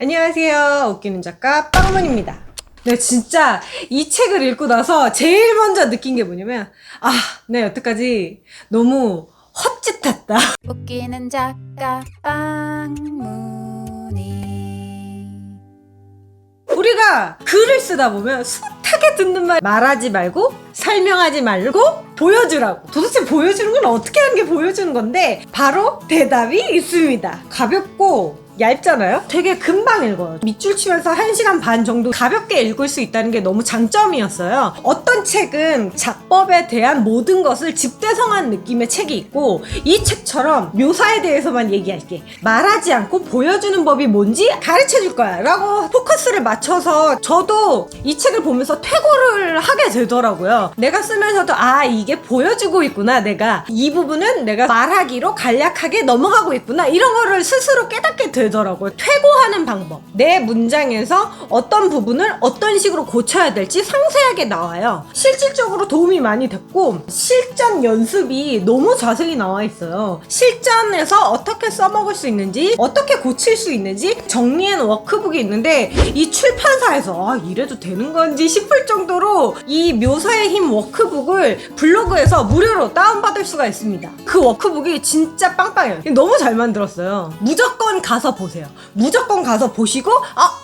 안녕하세요. 웃기는 작가 빵문입니다. 네, 진짜 이 책을 읽고 나서 제일 먼저 느낀 게 뭐냐면 네, 여태까지 너무 헛짓했다. 웃기는 작가 빵문이. 우리가 글을 쓰다 보면 숱하게 듣는 말 말하지 말고 설명하지 말고 보여주라고. 도대체 보여주는 건 어떻게 하는 게 보여주는 건데 바로 대답이 있습니다. 가볍고 얇잖아요? 되게 금방 읽어요. 밑줄 치면서 1시간 반 정도 가볍게 읽을 수 있다는 게 너무 장점이었어요. 어떤 책은 작법에 대한 모든 것을 집대성한 느낌의 책이 있고, 이 책처럼 묘사에 대해서만 얘기할게, 말하지 않고 보여주는 법이 뭔지 가르쳐 줄 거야 라고 포커스를 맞춰서 저도 이 책을 보면서 퇴고를 하게 되더라고요. 내가 쓰면서도 이게 보여주고 있구나, 내가 이 부분은 내가 말하기로 간략하게 넘어가고 있구나, 이런 거를 스스로 깨닫게 되더라고요. 퇴고하는 방법, 내 문장에서 어떤 부분을 어떤 식으로 고쳐야 될지 상세하게 나와요. 실질적으로 도움이 많이 됐고, 실전 연습이 너무 자세히 나와 있어요. 실전에서 어떻게 써먹을 수 있는지, 어떻게 고칠 수 있는지 정리한 워크북이 있는데, 이 출판사에서 이래도 되는 건지 싶을 정도로 이 묘사의 힘 워크북을 블로그에서 무료로 다운받을 수가 있습니다. 그 워크북이 진짜 빵빵해요. 너무 잘 만들었어요. 무조건 가서 보세요. 무조건 가서 보시고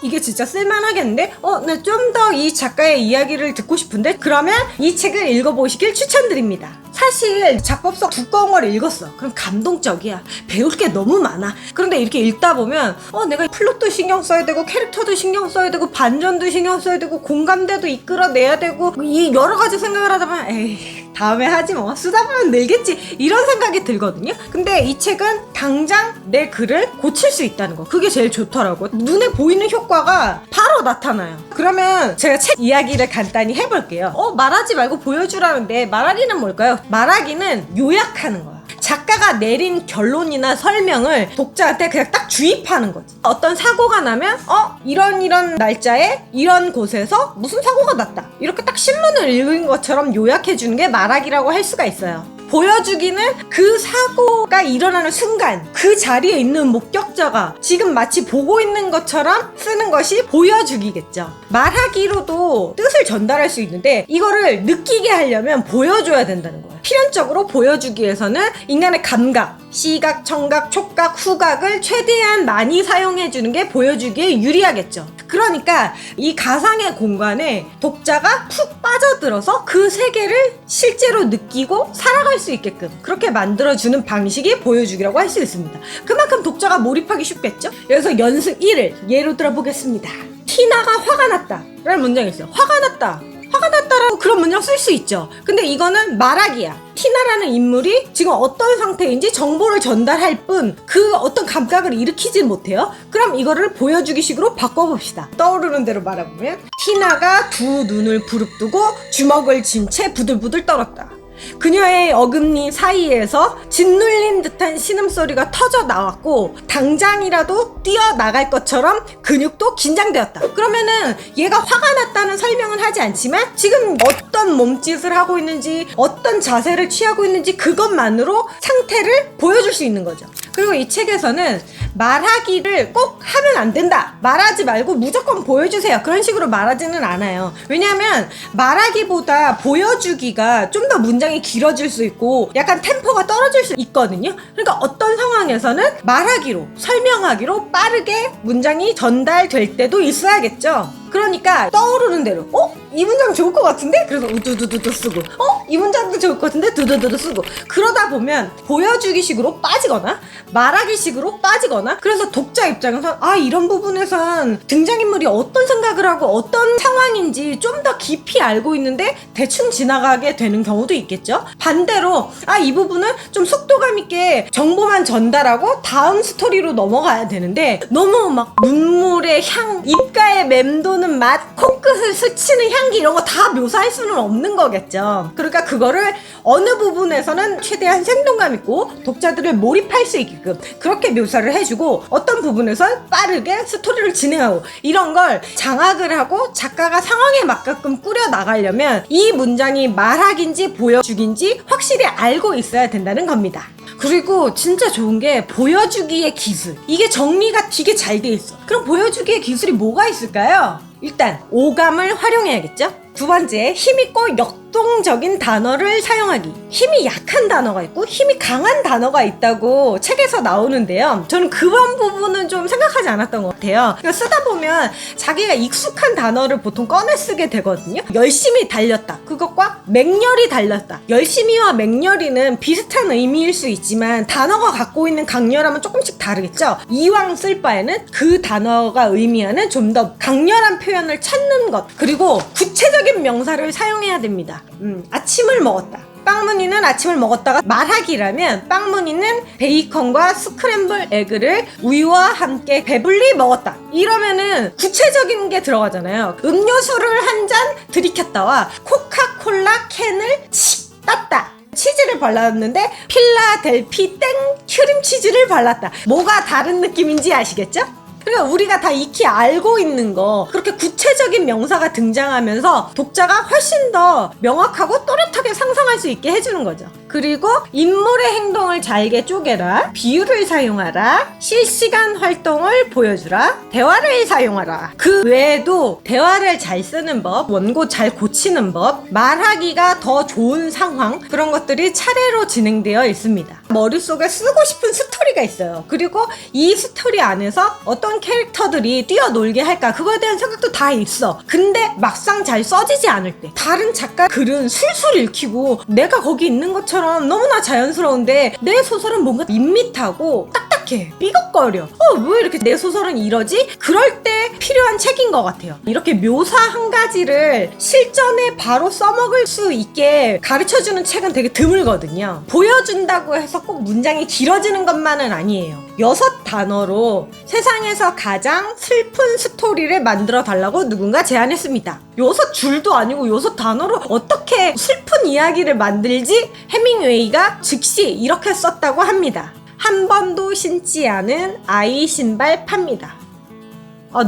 이게 진짜 쓸만하겠는데? 네, 좀 더 이 작가의 이야기를 듣고 싶은데? 그러면 이 책을 읽어보시길 추천드립니다. 사실 작법서 두꺼운 걸 읽었어. 그럼 감동적이야. 배울 게 너무 많아. 그런데 이렇게 읽다 보면 내가 플롯도 신경 써야 되고, 캐릭터도 신경 써야 되고, 반전도 신경 써야 되고, 공감대도 이끌어내야 되고, 이 여러 가지 생각을 하다 보면 다음에 하지 뭐, 쓰다 보면 늘겠지, 이런 생각이 들거든요. 근데 이 책은 당장 내 글을 고칠 수 있다는 거, 그게 제일 좋더라고요. 눈에 보이는 효과가 바로 나타나요. 그러면 제가 책 이야기를 간단히 해볼게요. 말하지 말고 보여주라는데, 말하기는 뭘까요? 말하기는 요약하는 거야. 작가가 내린 결론이나 설명을 독자한테 그냥 딱 주입하는 거지. 어떤 사고가 나면 이런 날짜에 이런 곳에서 무슨 사고가 났다, 이렇게 딱 신문을 읽은 것처럼 요약해주는 게 말하기라고 할 수가 있어요. 보여주기는 그 사고가 일어나는 순간 그 자리에 있는 목격자가 지금 마치 보고 있는 것처럼 쓰는 것이 보여주기겠죠. 말하기로도 뜻을 전달할 수 있는데, 이거를 느끼게 하려면 보여줘야 된다는 거예요. 필연적으로 보여주기 위해서는 인간의 감각, 시각, 청각, 촉각, 후각을 최대한 많이 사용해주는 게 보여주기에 유리하겠죠. 그러니까 이 가상의 공간에 독자가 푹 빠져들어서 그 세계를 실제로 느끼고 살아갈 수 있게끔 그렇게 만들어주는 방식이 보여주기라고 할 수 있습니다. 그만큼 독자가 몰입하기 쉽겠죠? 그래서 연습 1을 예로 들어보겠습니다. 티나가 화가 났다 라는 문장이 있어요. 화가 났다라고 그런 문장 쓸 수 있죠. 근데 이거는 말하기야. 티나라는 인물이 지금 어떤 상태인지 정보를 전달할 뿐 그 어떤 감각을 일으키지 못해요. 그럼 이거를 보여주기 식으로 바꿔봅시다. 떠오르는 대로 말해보면, 티나가 두 눈을 부릅뜨고 주먹을 쥔 채 부들부들 떨었다. 그녀의 어금니 사이에서 짓눌린 듯한 신음소리가 터져 나왔고, 당장이라도 뛰어나갈 것처럼 근육도 긴장되었다. 그러면은 얘가 화가 났다는 설명은 하지 않지만 지금 어떤 몸짓을 하고 있는지, 어떤 자세를 취하고 있는지 그것만으로 상태를 보여줄 수 있는 거죠. 그리고 이 책에서는 말하기를 꼭 하면 안 된다, 말하지 말고 무조건 보여주세요, 그런 식으로 말하지는 않아요. 왜냐하면 말하기보다 보여주기가 좀 더 문장이 길어질 수 있고 약간 템포가 떨어질 수 있거든요. 그러니까 어떤 상황에서는 말하기로, 설명하기로 빠르게 문장이 전달될 때도 있어야겠죠. 그러니까 떠오르는 대로 이 문장 좋을 것 같은데? 그래서 우두두두두 쓰고, 이 문장도 좋을 것 같은데? 두두두두 쓰고. 그러다 보면 보여주기 식으로 빠지거나 말하기 식으로 빠지거나, 그래서 독자 입장에서 이런 부분에선 등장인물이 어떤 생각을 하고 어떤 상황인지 좀 더 깊이 알고 있는데 대충 지나가게 되는 경우도 있겠죠. 반대로 이 부분은 좀 속도감 있게 정보만 전달하고 다음 스토리로 넘어가야 되는데, 너무 막 눈물의 향, 입가에 맴도는 맛, 코끝을 스치는 향기, 이런 거 다 묘사할 수는 없는 거겠죠. 그러니까 그거를 어느 부분에서는 최대한 생동감 있고 독자들을 몰입할 수 있게끔 그렇게 묘사를 해주고, 어떤 부분에선 빠르게 스토리를 진행하고, 이런 걸 장악을 하고 작가가 상황에 맞게끔 꾸려 나가려면 이 문장이 말하기인지 보여주기인지 확실히 알고 있어야 된다는 겁니다. 그리고 진짜 좋은 게 보여주기의 기술. 이게 정리가 되게 잘 돼 있어. 그럼 보여주기의 기술이 뭐가 있을까요? 일단 오감을 활용해야겠죠? 두 번째, 힘있고 역동적인 단어를 사용하기. 힘이 약한 단어가 있고 힘이 강한 단어가 있다고 책에서 나오는데요. 저는 그런 부분은 좀 생각하지 않았던 것 같아요. 그러니까 쓰다 보면 자기가 익숙한 단어를 보통 꺼내 쓰게 되거든요. 열심히 달렸다. 그것과 맹렬히 달렸다. 열심히와 맹렬히는 비슷한 의미일 수 있지만 단어가 갖고 있는 강렬함은 조금씩 다르겠죠. 이왕 쓸 바에는 그 단어가 의미하는 좀 더 강렬한 표현을 찾는 것. 그리고 구체적인 명사를 사용해야 됩니다. 아침을 먹었다. 빵무늬는 아침을 먹었다가 말하기라면 빵무늬는 베이컨과 스크램블 에그를 우유와 함께 배불리 먹었다. 이러면은 구체적인 게 들어가잖아요. 음료수를 한 잔 들이켰다와 코카콜라 캔을 칙 땄다. 치즈를 발랐는데 필라델피 땡 크림치즈를 발랐다. 뭐가 다른 느낌인지 아시겠죠? 그러니까 우리가 다 익히 알고 있는 거, 그렇게 구체적인 명사가 등장하면서 독자가 훨씬 더 명확하고 또렷하게 상상할 수 있게 해주는 거죠. 그리고 인물의 행동을 잘게 쪼개라, 비유를 사용하라, 실시간 활동을 보여주라, 대화를 사용하라. 그 외에도 대화를 잘 쓰는 법, 원고 잘 고치는 법, 말하기가 더 좋은 상황, 그런 것들이 차례로 진행되어 있습니다. 머릿속에 쓰고 싶은 스토리가 있어요. 그리고 이 스토리 안에서 어떤 캐릭터들이 뛰어놀게 할까, 그거에 대한 생각도 다 있어. 근데 막상 잘 써지지 않을 때 다른 작가 글은 술술 읽히고 내가 거기 있는 것처럼 너무나 자연스러운데 내 소설은 뭔가 밋밋하고 딱딱해, 삐걱거려. 왜 이렇게 내 소설은 이러지? 그럴 때 필요한 책인 것 같아요. 이렇게 묘사 한 가지를 실전에 바로 써먹을 수 있게 가르쳐주는 책은 되게 드물거든요. 보여준다고 해서 꼭 문장이 길어지는 것만은 아니에요. 6단어로 세상에서 가장 슬픈 스토리를 만들어 달라고 누군가 제안했습니다. 6줄도 아니고 6단어로 어떻게 슬픈 이야기를 만들지? 해밍웨이가 즉시 이렇게 썼다고 합니다. 한 번도 신지 않은 아이 신발 팝니다.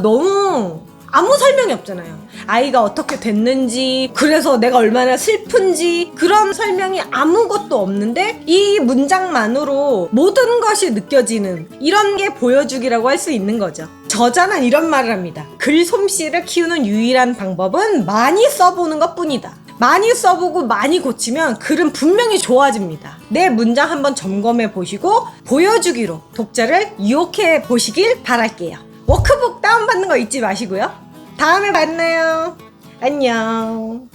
너무 아무 설명이 없잖아요. 아이가 어떻게 됐는지, 그래서 내가 얼마나 슬픈지, 그런 설명이 아무것도 없는데 이 문장만으로 모든 것이 느껴지는, 이런 게 보여주기라고 할 수 있는 거죠. 저자는 이런 말을 합니다. 글 솜씨를 키우는 유일한 방법은 많이 써보는 것뿐이다. 많이 써보고 많이 고치면 글은 분명히 좋아집니다. 내 문장 한번 점검해 보시고 보여주기로 독자를 유혹해 보시길 바랄게요. 워크북 다운받는 거 잊지 마시고요. 다음에 만나요. 안녕.